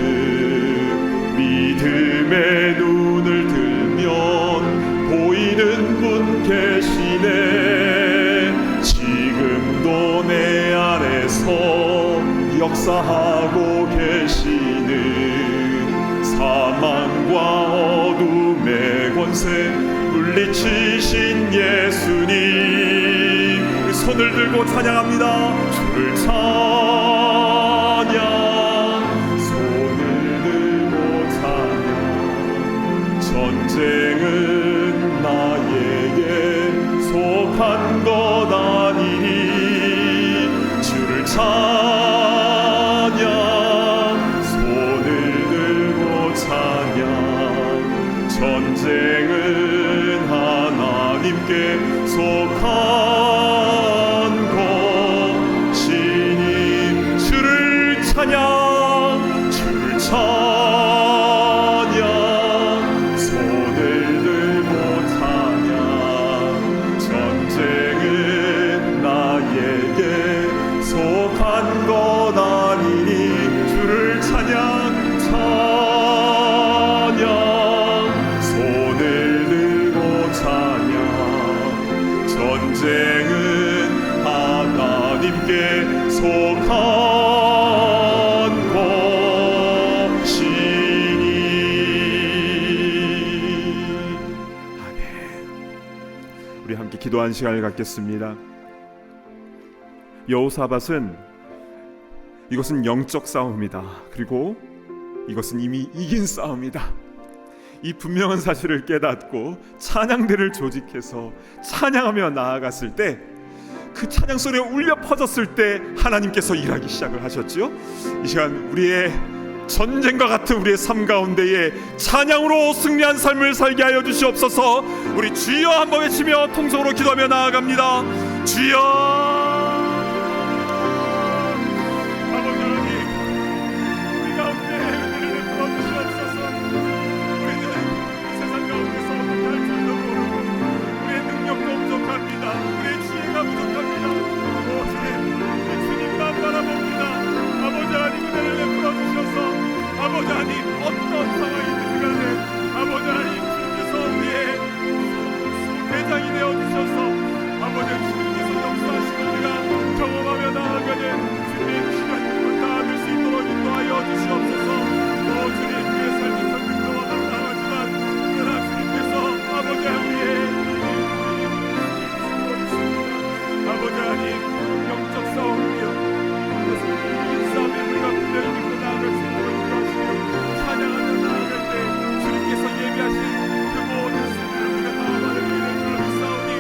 믿음의 눈을 들면 보이는 분 계시네. 지금도 내 안에서 역사하고 계시는 사망과 어둠의 권세 물리치신 예수님 우리 손을 들고 찬양합니다. 주를 찬양 손을 들고 찬양 전쟁은 나에게 속한 것 아니니 주를 찬양 손을 들고 찬양 전쟁 하나님께 속한 것이니 주를 찬양 주를 찬양 손을 들고 찬양 전쟁은 나에게 속한 것 아니니 주를 찬양 찬양 손을 들고 찬양 전쟁은 하나님께 속한 것이니. 아멘. 우리 함께 기도하는 시간을 갖겠습니다. 여호사밧은 이것은 영적 싸움이다. 그리고 이것은 이미 이긴 싸움이다. 이 분명한 사실을 깨닫고 찬양대를 조직해서 찬양하며 나아갔을 때 그 찬양 소리가 울려 퍼졌을 때 하나님께서 일하기 시작을 하셨지요. 이 시간 우리의 전쟁과 같은 우리의 삶 가운데에 찬양으로 승리한 삶을 살게 하여 주시옵소서. 우리 주여 한번 외치며 통성으로 기도하며 나아갑니다. 주여 아버지 하나님 우리 가운데 은혜를 베풀어 주시옵소서. 우리는 이 세상 가운데서 어떻게 할 줄도 모르고 우리의 능력도 부족합니다. 우리의 지혜가 부족합니다. 주님만 바라봅니다. 아버지 하나님 은혜를 베풀어 주셔서 아버지 하나님 어떤 상황이든지 간에 아버지 하나님 주님께서 우리의 대장이 되어 주셔서 아버지 주님께서 역사하시는 우리가 경험하며 나아가는 주님의 귀한 꿈을 다 얻을 수 있도록 인도하여 주시옵소서. 주님 우리의 삶이 선택도와 감당하지만 그러나 주님께서 아버지 하나님의 아버지 하나님 영적 싸움이요 이것은 이긴 싸움에 우리가 분명히 믿고 나아갈 수 있도록 인도하시며 찬양하며 나아갈 때 주님께서 예비하신 그 모든 승리를 우리가 다 받을 길을 둘러싸우니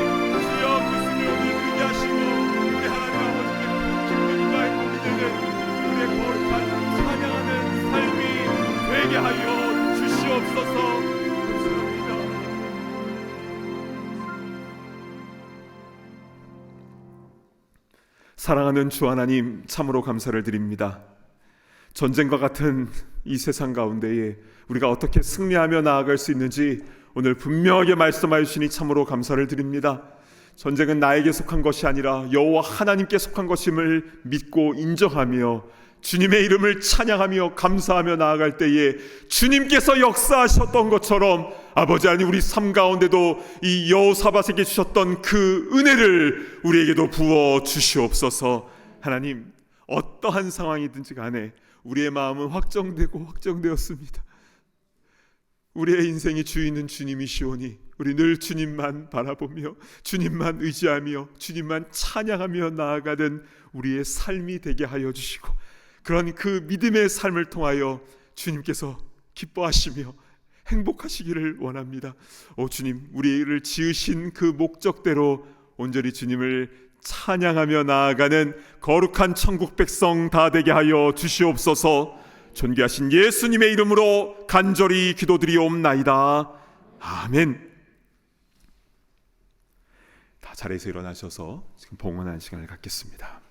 주여 그 승리를 이루게 하시고 우리 하나님 아버지께 기쁨과 행복이 되는 우리의 거룩한 찬양하는 삶이 되게 하여 주시옵소서. 감사합니다. 사랑하는 주 하나님 참으로 감사를 드립니다. 전쟁과 같은 이 세상 가운데에 우리가 어떻게 승리하며 나아갈 수 있는지 오늘 분명하게 말씀하여 주시니 참으로 감사를 드립니다. 전쟁은 나에게 속한 것이 아니라 여호와 하나님께 속한 것임을 믿고 인정하며 주님의 이름을 찬양하며 감사하며 나아갈 때에 주님께서 역사하셨던 것처럼 아버지 하나님 우리 삶 가운데도 이 여호사밧에게 주셨던 그 은혜를 우리에게도 부어 주시옵소서. 하나님 어떠한 상황이든지 간에 우리의 마음은 확정되었습니다. 우리의 인생의 주인은 주님이시오니 우리 늘 주님만 바라보며 주님만 의지하며 주님만 찬양하며 나아가는 우리의 삶이 되게 하여 주시고 그런 그 믿음의 삶을 통하여 주님께서 기뻐하시며 행복하시기를 원합니다. 오 주님 우리를 지으신 그 목적대로 온전히 주님을 찬양하며 나아가는 거룩한 천국 백성 다 되게 하여 주시옵소서. 존귀하신 예수님의 이름으로 간절히 기도드리옵나이다. 아멘. 다 자리에서 일어나셔서 지금 봉헌하는 시간을 갖겠습니다.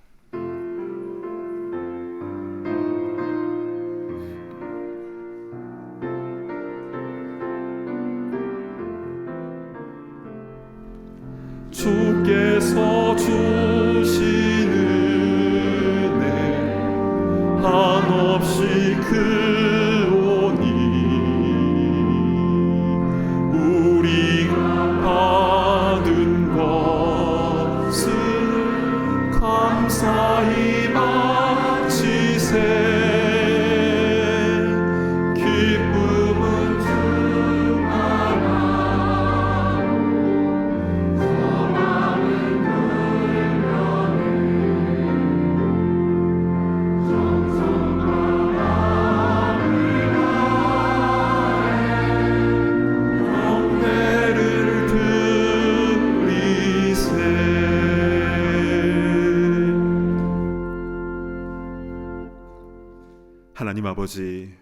주께서 주신 은혜 한없이 크오니 우리가 받은 것을 감사히 바치세. 하나님 아버지,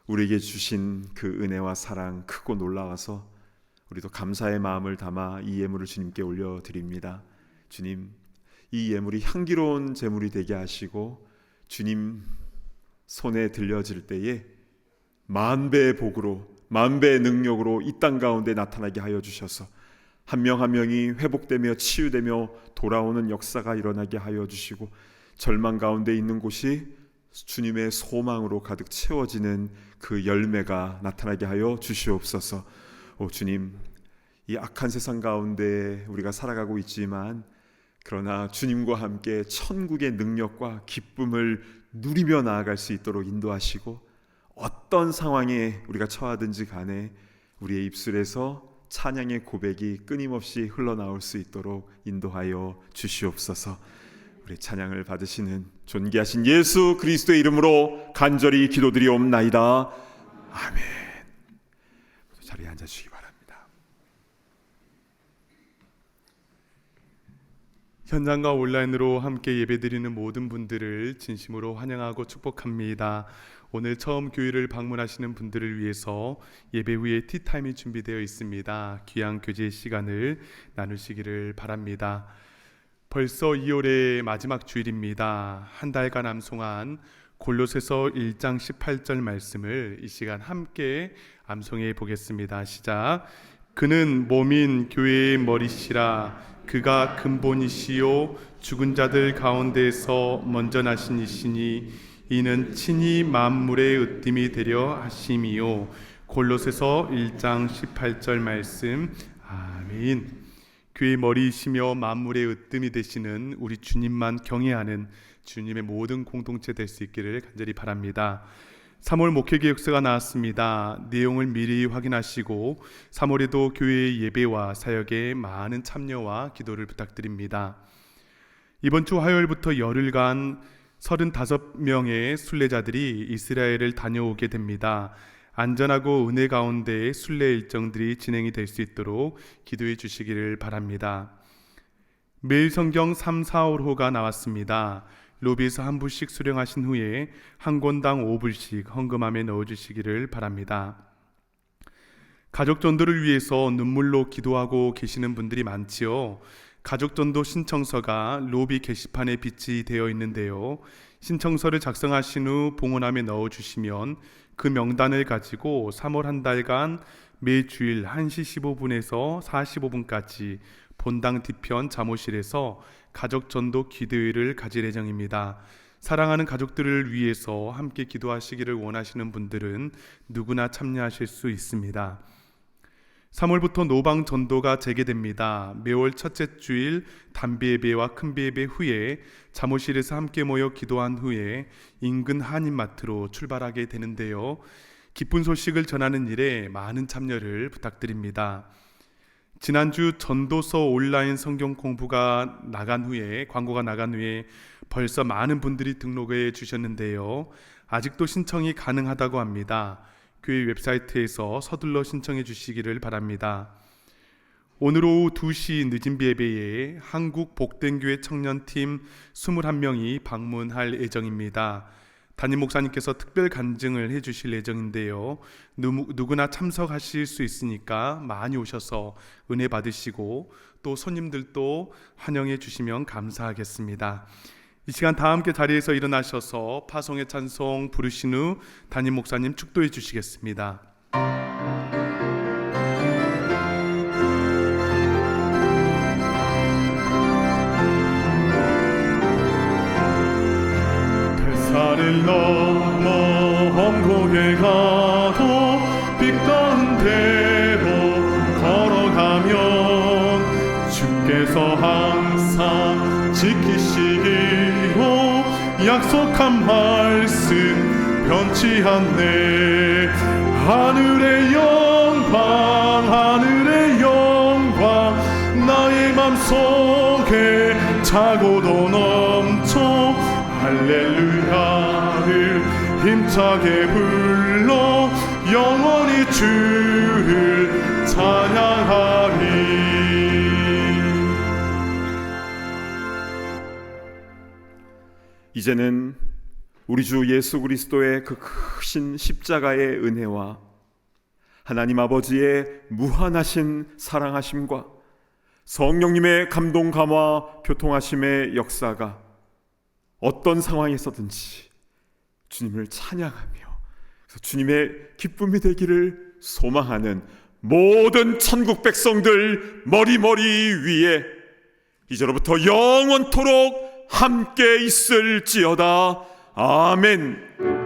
우리에게 주신 그 은혜와 사랑 크고 놀라워서 우리도 감사의 마음을 담아 이 예물을 주님께 올려드립니다. 주님, 이 예물이 향기로운 제물이 되게 하시고 주님 손에 들려질 때에 만배의 복으로, 만배의 능력으로 이 땅 가운데 나타나게 하여 주셔서 한 명 한 명이 회복되며 치유되며 돌아오는 역사가 일어나게 하여 주시고, 절망 가운데 있는 곳이 주님의 소망으로 가득 채워지는 그 열매가 나타나게 하여 주시옵소서. 오 주님, 이 악한 세상 가운데 우리가 살아가고 있지만 그러나 주님과 함께 천국의 능력과 기쁨을 누리며 나아갈 수 있도록 인도하시고, 어떤 상황에 우리가 처하든지 간에 우리의 입술에서 찬양의 고백이 끊임없이 흘러나올 수 있도록 인도하여 주시옵소서. 우리 찬양을 받으시는 존귀하신 예수 그리스도의 이름으로 간절히 기도드리옵나이다. 아멘. 자리에 앉아주시기 바랍니다. 현장과 온라인으로 함께 예배드리는 모든 분들을 진심으로 환영하고 축복합니다. 오늘 처음 교회를 방문하시는 분들을 위해서 예배 후에 티타임이 준비되어 있습니다. 귀한 교제 시간을 나누시기를 바랍니다. 벌써 2월의 마지막 주일입니다. 한 달간 암송한 골로새서 1장 18절 말씀을 이 시간 함께 암송해 보겠습니다. 시작. 그는 몸인 교회의 머리시라. 그가 근본이시요 죽은 자들 가운데서 먼저 나신 이시니 이는 친히 만물의 으뜸이 되려 하심이요. 골로새서 1장 18절 말씀. 아멘. 교회의 머리이시며 만물의 으뜸이 되시는 우리 주님만 경외하는 주님의 모든 공동체 될 수 있기를 간절히 바랍니다. 3월 목회계획서가 나왔습니다. 내용을 미리 확인하시고 3월에도 교회의 예배와 사역에 많은 참여와 기도를 부탁드립니다. 이번 주 화요일부터 열흘간 35명의 순례자들이 이스라엘을 다녀오게 됩니다. 안전하고 은혜 가운데 순례 일정들이 진행이 될 수 있도록 기도해 주시기를 바랍니다. 매일 성경 3, 4, 5호가 나왔습니다. 로비에서 한 부씩 수령하신 후에 한 권당 5불씩 헌금함에 넣어주시기를 바랍니다. 가족 전도를 위해서 눈물로 기도하고 계시는 분들이 많지요. 가족전도 신청서가 로비 게시판에 비치되어 있는데요. 신청서를 작성하신 후 봉헌함에 넣어주시면 그 명단을 가지고 3월 한 달간 매주일 1시 15분에서 45분까지 본당 뒤편 자모실에서 가족전도 기도회를 가질 예정입니다. 사랑하는 가족들을 위해서 함께 기도하시기를 원하시는 분들은 누구나 참여하실 수 있습니다. 3월부터 노방 전도가 재개됩니다. 매월 첫째 주일 단비 예배와 큰비 예배 후에 자모실에서 함께 모여 기도한 후에 인근 한인마트로 출발하게 되는데요. 기쁜 소식을 전하는 일에 많은 참여를 부탁드립니다. 지난주 전도서 온라인 성경 공부가 나간 후에, 광고가 나간 후에 벌써 많은 분들이 등록해 주셨는데요. 아직도 신청이 가능하다고 합니다. 교회 웹사이트에서 서둘러 신청해 주시기를 바랍니다. 오늘 오후 2시 늦은 예배에 한국 복된교회 청년팀 21명이 방문할 예정입니다. 담임 목사님께서 특별 간증을 해 주실 예정인데요. 누구나 참석하실 수 있으니까 많이 오셔서 은혜 받으시고 또 손님들도 환영해 주시면 감사하겠습니다. 이 시간 다 함께 자리에서 일어나셔서 파송의 찬송 부르신 후 담임 목사님 축도해 주시겠습니다. 뱃살을 넘어 험곡에 가도 빛 가운데로 걸어가면 주께서 항상 지키시기로 약속한 말씀 변치 않네. 하늘의 영광 나의 맘속에 차고도 넘쳐 할렐루야를 힘차게 불러 영원히 주를 찬양하리. 이제는 우리 주 예수 그리스도의 그 크신 십자가의 은혜와 하나님 아버지의 무한하신 사랑하심과 성령님의 감동 감화 교통하심의 역사가 어떤 상황에서든지 주님을 찬양하며 주님의 기쁨이 되기를 소망하는 모든 천국 백성들 머리머리 위에 이제로부터 영원토록 함께 있을지어다. 아멘.